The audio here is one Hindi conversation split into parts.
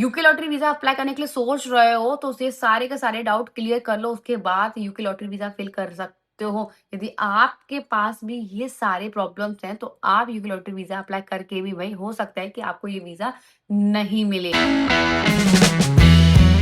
यूके लॉटरी वीज़ा अप्लाई करने के लिए सोच रहे हो तो ये सारे के सारे डाउट क्लियर कर लो, उसके बाद यूके लॉटरी वीज़ा फिल कर सकते हो। यदि आपके पास भी ये सारे प्रॉब्लम्स हैं, तो आप यूके लॉटरी वीज़ा अप्लाई करके भी भई हो सकता है कि आपको ये वीज़ा नहीं मिले।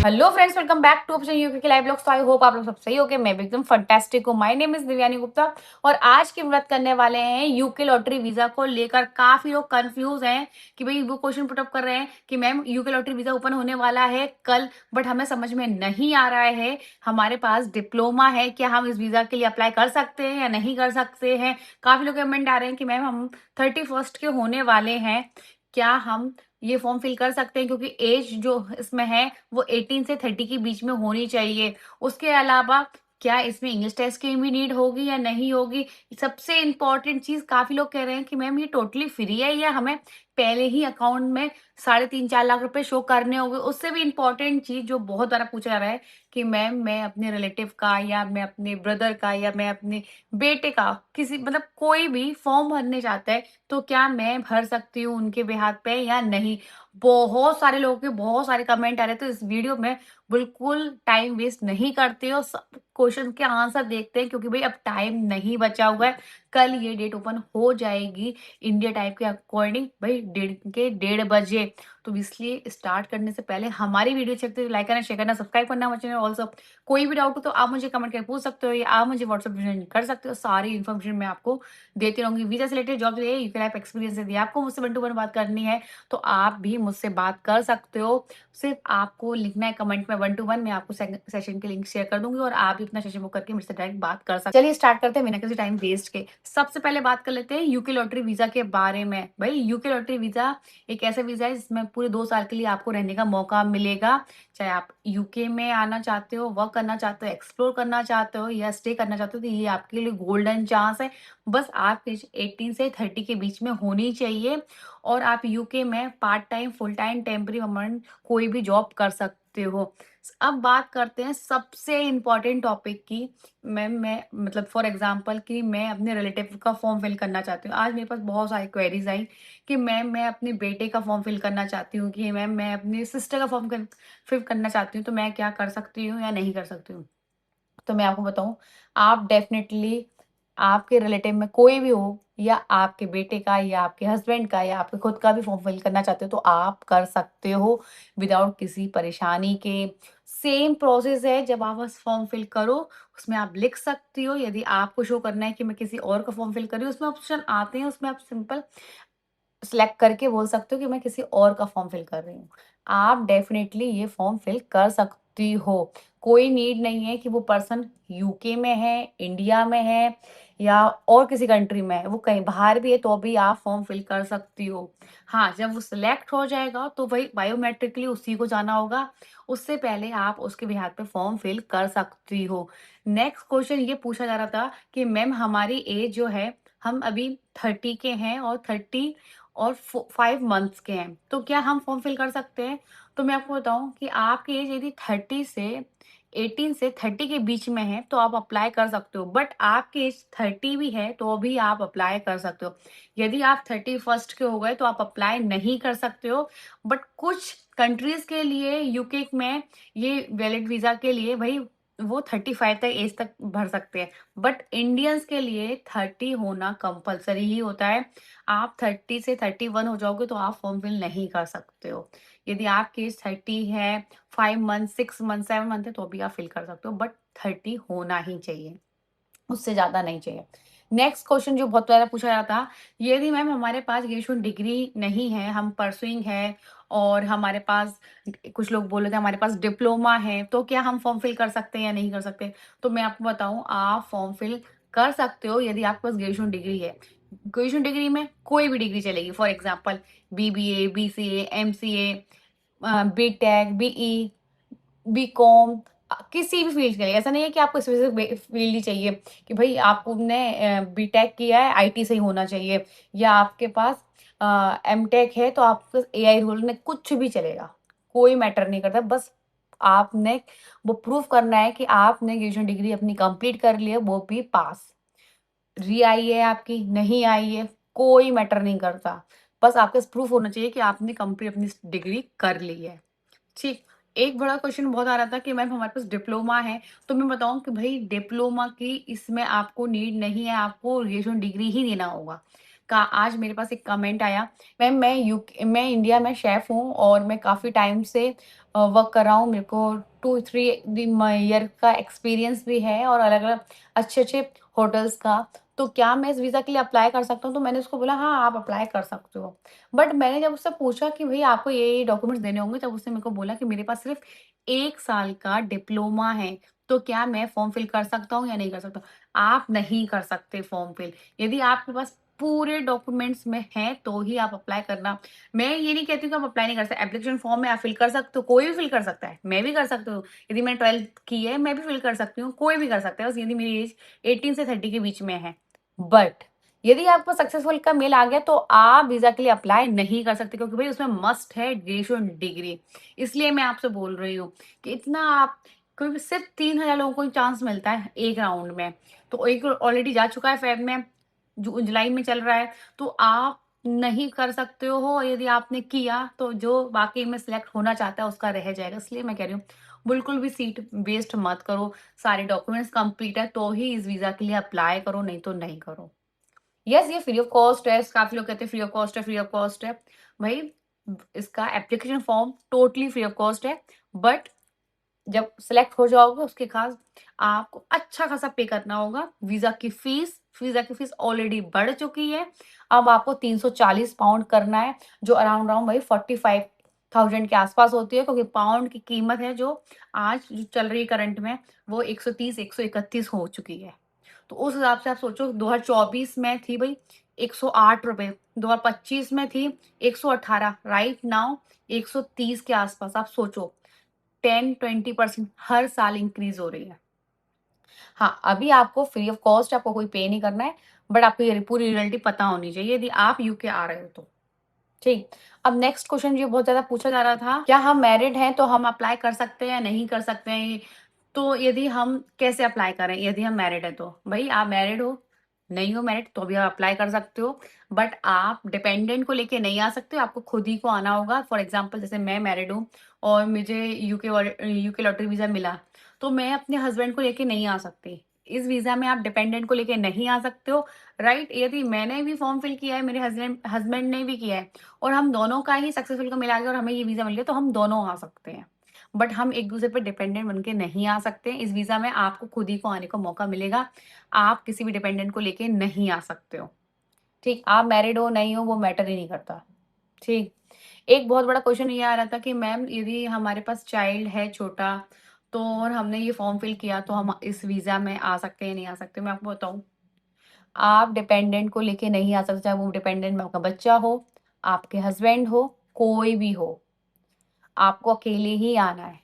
Hello friends, welcome back to अपने यूके के लाइव ब्लॉग्स। तो आई होप आप लोग सब सही होगे, मैं भी एकदम फंटास्टिक हूँ। My name is Divyani Gupta और आज की बात करने वाले हैं यूके लॉटरी वीजा को लेकर। काफी लोग कंफ्यूज हैं कि भाई वो क्वेश्चन पुटअप कर रहे हैं कि ma'am UK lottery visa open होने वाला है कल, बट हमें समझ में नहीं आ रहा है। हमारे पास डिप्लोमा है, क्या हम इस वीजा के लिए अप्लाई कर सकते हैं या नहीं कर सकते हैं। काफी लोग कमेंट आ रहे हैं कि मैम हम 31st के होने वाले हैं, क्या हम ये फॉर्म फिल कर सकते हैं, क्योंकि एज जो इसमें है वो 18 से 30 के बीच में होनी चाहिए। उसके अलावा क्या इसमें इंग्लिश टेस्ट की भी नीड होगी या नहीं होगी। सबसे इम्पोर्टेंट चीज, काफी लोग कह रहे हैं कि मैम ये टोटली फ्री है या हमें पहले ही अकाउंट में 3.5-4 लाख रुपए शो करने होंगे। उससे भी इम्पोर्टेंट चीज जो बहुत बार पूछा जा रहा है कि मैम मैं अपने रिलेटिव का या मैं अपने ब्रदर का या मैं अपने बेटे का, किसी मतलब कोई भी फॉर्म भरने चाहता है तो क्या मैं भर सकती हूँ उनके बेहाथ पे या नहीं। बहुत सारे लोगों के बहुत सारे कमेंट आ रहे, तो इस वीडियो में बिल्कुल टाइम वेस्ट नहीं करते हो, सब क्वेश्चन के आंसर देखते हैं, क्योंकि भाई अब टाइम नहीं बचा हुआ है। कल ये डेट ओपन हो जाएगी इंडिया टाइम के अकॉर्डिंग भाई 1:30 बजे। तो इसलिए स्टार्ट करने से पहले हमारी वीडियो देखते लाइक करना, शेयर करना, सब्सक्राइब करना मत भूलना। ऑल्सो कोई भी डाउट हो तो आप मुझे कमेंट करके पूछ सकते हो या आप मुझे व्हाट्सएप कर सकते हो। सारी इन्फॉर्मेशन मैं आपको देती रहूंगी। वीजा से रिलेटेड, जॉब से रिलेटेड, यूके लाइफ एक्सपीरियंस यदि आपको मुझसे 1 to 1 बात करनी है तो आप भी मुझसे बात कर सकते हो। सिर्फ आपको लिखना है कमेंट में 1 to 1, मैं आपको सेशन के लिंक शेयर कर दूंगी और आप भी अपना सेशन बुक करके मेरे से डायरेक्ट बात कर सकते। चलिए स्टार्ट करते हैं बिना किसी टाइम वेस्ट के। सबसे पहले बात कर लेते हैं यूके लॉटरी वीजा के बारे में। भाई यूके लॉटरी वीजा एक ऐसा वीजा है जिसमें पूरे 2 साल के लिए आपको रहने का मौका मिलेगा। चाहे आप यूके में आना चाहते हो, वर्क करना चाहते हो, एक्सप्लोर करना चाहते हो या स्टे करना चाहते हो, तो ये आपके लिए गोल्डन चांस है। बस आपकी एज 18 से 30 के बीच में होनी चाहिए और आप यूके में part time, full time, temporary permanent कोई भी जॉब कर सकते हो। अब बात करते हैं सबसे इम्पोर्टेंट टॉपिक की। मैम मैं मतलब फॉर एग्जांपल कि मैं अपने रिलेटिव का फॉर्म फिल करना चाहती हूँ। आज मेरे पास बहुत सारी क्वेरीज आई कि मैम मैं अपने बेटे का फॉर्म फिल करना चाहती हूँ, कि मैम मैं अपनी सिस्टर का फॉर्म फिल करना चाहती हूँ, तो मैं क्या कर सकती हूँ या नहीं कर सकती हूँ। तो मैं आपको बताऊँ, आप डेफ़िनेटली आपके रिलेटिव में कोई भी हो या आपके बेटे का या आपके हस्बैंड का या आपके खुद का भी फॉर्म फिल करना चाहते हो तो आप कर सकते हो विदाउट किसी परेशानी के। सेम प्रोसेस है, जब आप बस फॉर्म फिल करो उसमें आप लिख सकती हो यदि आपको शो करना है कि मैं किसी और का फॉर्म फिल कर रही हूँ, उसमें ऑप्शन आते हैं, उसमें आप सिंपल सिलेक्ट करके बोल सकते हो कि मैं किसी और का फॉर्म फिल कर रही हूँ। आप डेफ़िनेटली ये फॉर्म फिल कर सकती हो। कोई नीड नहीं है कि वो पर्सन यूके में है, इंडिया में है या और किसी कंट्री में है, वो कहीं बाहर भी है तो भी आप फॉर्म फिल कर सकती हो। हाँ, जब वो सिलेक्ट हो जाएगा तो वही बायोमेट्रिकली उसी को जाना होगा, उससे पहले आप उसके बिहाफ पे फॉर्म फिल कर सकती हो। नेक्स्ट क्वेश्चन ये पूछा जा रहा था कि मैम हमारी एज जो है, हम अभी 30 के हैं और 30 और 5 मंथ्स के हैं, तो क्या हम फॉर्म फिल कर सकते हैं? तो मैं आपको बताऊँ कि आपकी एज यदि 30 से 18 से 30 के बीच में है तो आप अप्लाई कर सकते हो, बट आपकी एज 30 भी है तो भी आप अप्लाई कर सकते हो। यदि आप 31st के हो गए तो आप अप्लाई नहीं कर सकते हो, बट कुछ कंट्रीज के लिए यूके में ये वैलिड वीजा के लिए भाई वो 35 तक एज तक भर सकते हैं, बट इंडियंस के लिए 30 होना कंपलसरी ही होता है। आप 30 से 31 हो जाओगे तो आप फॉर्म फिल नहीं कर सकते हो। यदि आपकी एज 30 है, 5 मंथ, 6 मंथ, 7 मंथ है तो भी आप फिल कर सकते हो, बट 30 होना ही चाहिए, उससे ज़्यादा नहीं चाहिए। नेक्स्ट क्वेश्चन जो बहुत ज़्यादा पूछा जाता था, यदि मैम हमारे पास ग्रेजुएशन डिग्री नहीं है, हम परसुइंग है और हमारे पास कुछ लोग बोल रहे थे हमारे पास डिप्लोमा है, तो क्या हम फॉर्म फिल कर सकते हैं या नहीं कर सकते? तो मैं आपको बताऊँ, आप फॉर्म फिल कर सकते हो यदि आपके पास ग्रेजुएशन डिग्री है। ग्रेजुएशन डिग्री में कोई भी डिग्री चलेगी, for example BBA, BCA, MCA, BTech, BE, BCom, किसी भी फील्ड के लिए। ऐसा नहीं है कि आपको स्पेसिफिक फील्ड ही चाहिए कि भाई आपने बीटेक किया है, आईटी से ही होना चाहिए, या आपके पास एमटेक है तो आपको एआई रोल में, कुछ भी चलेगा, कोई मैटर नहीं करता। बस आपने वो प्रूफ करना है कि आपने ग्रेजुएशन डिग्री अपनी कंप्लीट कर ली है, वो भी पास। री आई है आपकी, नहीं आई है, कोई मैटर नहीं करता। बस आपके पास प्रूफ होना चाहिए कि आपने कंप्लीट अपनी डिग्री कर ली है। ठीक, एक बड़ा क्वेश्चन बहुत आ रहा था कि मैम हमारे पास डिप्लोमा है, तो मैं बताऊँ कि भई डिप्लोमा की इसमें आपको नीड नहीं है, आपको ग्रेजुएशन डिग्री ही देना होगा। का आज मेरे पास एक कमेंट आया, मैम मैं इंडिया में शेफ़ हूँ और मैं काफ़ी टाइम से वर्क कर रहा हूँ, मेरे को 2-3 ईयर का एक्सपीरियंस भी है और अलग-अलग अच्छे-अच्छे होटल्स का, तो क्या मैं इस वीज़ा के लिए अप्लाई कर सकता हूँ? तो मैंने उसको बोला हाँ, आप अप्लाई कर सकते हो। बट मैंने जब उससे पूछा कि भई आपको ये डॉक्यूमेंट्स देने होंगे, तब उसने मेरे को बोला कि मेरे पास सिर्फ़ 1 साल का डिप्लोमा है, तो क्या मैं फ़ॉर्म फिल कर सकता हूँ या नहीं कर सकता? आप नहीं कर सकते फ़ॉर्म फिल। यदि आपके पास पूरे डॉक्यूमेंट्स में हैं, तो ही आप अप्लाई करना। मैं ये नहीं कहती हूँ कि आप अप्लाई नहीं कर सकते, एप्लीकेशन फ़ॉर्म में आप फिल कर सकते हो, कोई भी फिल कर सकता है, मैं भी कर सकती हूँ। यदि मैंने 12th की है, मैं भी फिल कर सकती हूँ, कोई भी कर सकता है, बस यदि मेरी एज 18 से 30 के बीच में है। बट यदि आपको सक्सेसफुल का मेल आ गया तो आप वीज़ा के लिए अप्लाई नहीं कर सकते क्योंकि भई उसमें मस्ट है ग्रेजुएशन डिग्री। इसलिए मैं आपसे बोल रही हूँ कि इतना आप क्योंकि सिर्फ़ 3000 लोगों को ही चांस मिलता है एक राउंड में। तो एक ऑलरेडी जा चुका है फ़ेब में, जुलाई में चल रहा है, तो आप नहीं कर सकते हो और यदि आपने किया तो जो वाक़ई में सिलेक्ट होना चाहता है उसका रह जाएगा। इसलिए मैं कह रही हूँ बिल्कुल भी सीट वेस्ट मत करो, सारे डॉक्यूमेंट्स कंप्लीट है तो ही इस वीज़ा के लिए अप्लाई करो, नहीं तो नहीं करो। यस, ये फ्री ऑफ कॉस्ट है, काफ़ी लोग कहते हैं फ्री ऑफ कॉस्ट है, फ्री ऑफ कॉस्ट है। भई इसका application form totally free of cost है, बट जब सेलेक्ट हो जाओगे उसके बाद आपको अच्छा खासा पे करना होगा। वीज़ा की फीस ऑलरेडी बढ़ चुकी है। अब आपको 340 पाउंड करना है, जो अराउंड अराउंड भाई 45,000 के आस-पास होती है क्योंकि पाउंड की कीमत है जो आज जो चल रही है करंट में, वो 130-131 हो चुकी है। तो उस हिसाब से आप सोचो 2024 में थी भई ₹108, 2025 में थी 118, राइट नाउ 130 के आस-पास। आप सोचो 10-20% हर साल इंक्रीज़ हो रही है। हाँ, अभी आपको फ्री ऑफ कॉस्ट आपको कोई पे नहीं करना है, बट आपको ये पूरी रियलिटी पता होनी चाहिए यदि आप यूके आ रहे हो तो। ठीक। अब नेक्स्ट क्वेश्चन ये बहुत ज़्यादा पूछा जा रहा था, क्या हम मैरिड हैं तो हम अप्लाई कर सकते हैं या नहीं कर सकते हैं? तो यदि हम कैसे अप्लाई करें यदि हम मैरिड हैं तो? भई आप मैरिड हो, नहीं हो मैरिड तो भी आप अप्लाई कर सकते हो, बट आप डिपेंडेंट को लेके नहीं आ सकते हो, आपको खुद ही को आना होगा। फॉर एग्ज़ाम्पल जैसे मैं मैरिड हूँ और मुझे यूके लॉटरी वीज़ा मिला, तो मैं अपने हस्बैंड को लेके नहीं आ सकती। इस वीज़ा में आप डिपेंडेंट को लेके नहीं आ सकते हो, राइट? यदि मैंने भी फॉर्म फिल किया है, मेरे हस्बैंड हस्बैंड ने भी किया है और हम दोनों का ही सक्सेसफुल का मिला गया और हमें ये वीज़ा मिल गया, तो हम दोनों आ सकते हैं। बट हम एक-दूसरे पे डिपेंडेंट बन के नहीं आ सकते। इस वीज़ा में आपको खुद ही को आने का मौका मिलेगा। आप किसी भी डिपेंडेंट को लेके नहीं आ सकते हो। ठीक? आप मैरिड हो, नहीं हो, वो मैटर ही नहीं करता। ठीक? एक बहुत बड़ा क्वेश्चन ये आ रहा था कि मैम यदि हमारे पास चाइल्ड है छोटा, तो और हमने ये फॉर्म फिल किया तो हम इस वीज़ा में आ सकते हैं, नहीं आ सकते? मैं आपको बताऊँ, आप डिपेंडेंट को लेके नहीं आ सकते, चाहे वो डिपेंडेंट में आपका बच्चा हो, आपके हस्बैंड हो, कोई भी हो। आपको अकेले ही आना है।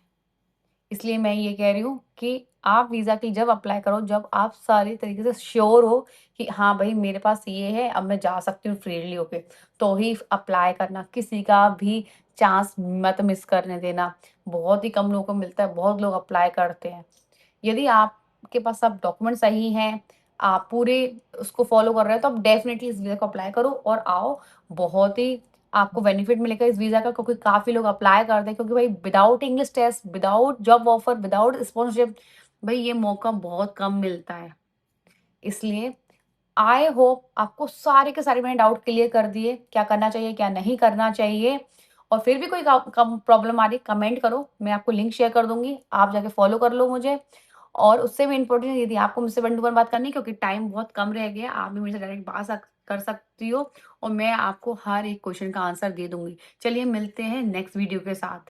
इसलिए मैं ये कह रही हूँ कि आप वीज़ा के लिए जब अप्लाई करो, जब आप सारे तरीके से श्योर हो कि हाँ भई मेरे पास ये है, अब मैं जा सकती हूँ फ्रीली होके, तो ही अप्लाई करना। किसी का भी चांस मत मिस करने देना। बहुत ही कम लोगों को मिलता है, बहुत लोग अप्लाई करते हैं। यदि आपके पास सब डॉक्यूमेंट सही हैं, आप पूरे उसको फ़ॉलो कर रहे हो, तो आप डेफ़िनिटली इस वीज़ा को अप्लाई करो और आओ। बहुत ही आपको बेनिफिट मिलेगा इस वीज़ा का क्योंकि काफ़ी लोग अप्लाई करते हैं क्योंकि भाई without English test, without job offer, without sponsorship भई ये मौका बहुत कम मिलता है। इसलिए आई होप आपको सारे के सारे मैंने डाउट क्लियर कर दिए, क्या करना चाहिए, क्या नहीं करना चाहिए। और फिर भी कोई कम प्रॉब्लम आ रही है, कमेंट करो, मैं आपको लिंक शेयर कर दूँगी, आप जाके फॉलो कर लो मुझे। और उससे भी इम्पोर्टेंट यदि आपको मुझसे वन टू वन बात करनी है क्योंकि टाइम बहुत कम रह गया, आप भी मेरे से डायरेक्ट बात कर सकती हो और मैं आपको हर एक क्वेश्चन का आंसर दे दूँगी। चलिए मिलते हैं नेक्स्ट वीडियो के साथ।